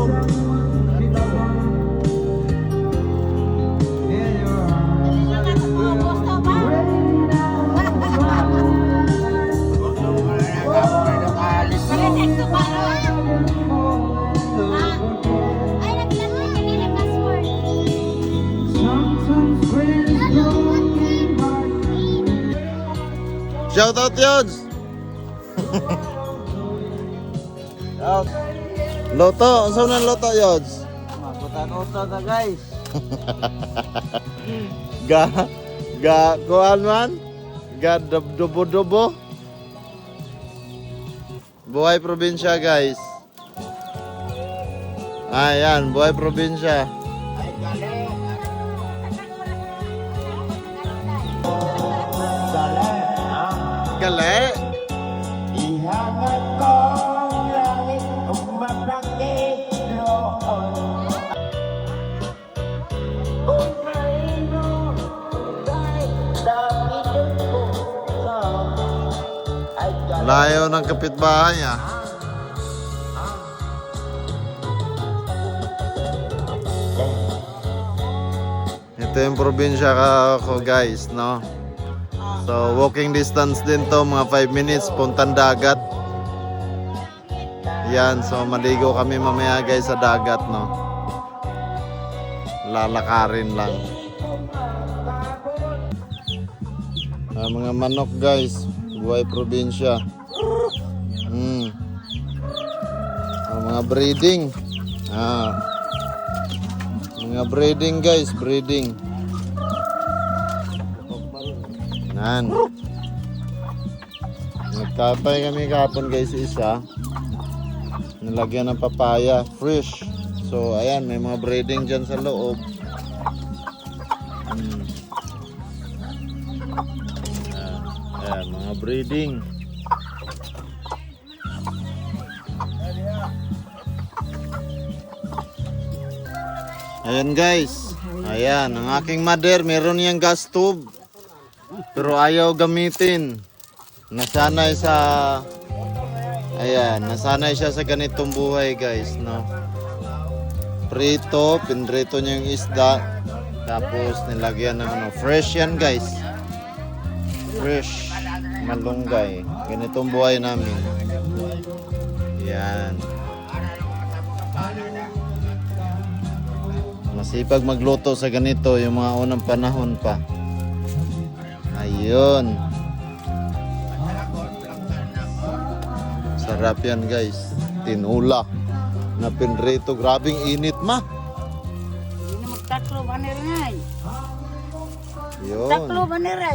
loob. Shout out Yods! Out. Loto, saan ang loto Yods? Makutan-utan na guys. Kuan man? Dubo-dubo? Buhay probinsya guys. Ayan, buhay probinsya. Gali. Ihangat ko ang langit kung mapangit noon. Kung mayroon kahit dapitan ko sa ay Layo ng kapitbahay ah. Ito yung probinsya ko guys, no? So walking distance din to, mga 5 minutes puntang dagat. Yan, so maligo kami mamaya guys sa dagat, no? Lalakarin lang. Mga manok guys, buhay probinsya. Mga breeding. Mga breeding guys, breeding. Nan. Nagkatay kami kahapon guys isa. Nilagyan ng papaya, fresh. So ayan, may mga breeding dyan sa loob. Ayan, mga breeding. Ayan guys. Ayan, ang aking mother, meron niyang gas tube. Pero ayaw gamitin. Nasanay sa nasanay siya sa ganitong buhay guys, no. Prito, pinrito niya yung isda. Tapos nilagyan ng fresh yan guys. Fresh, malunggay. Ganitong buhay namin. Yan. Masipag magluto sa ganito yung mga unang panahon pa. Ayun. Sarap yan guys. Tinula na pinrito. Grabing init ma. Ini magtaklo ba nila? Yun. Taklo ba nila?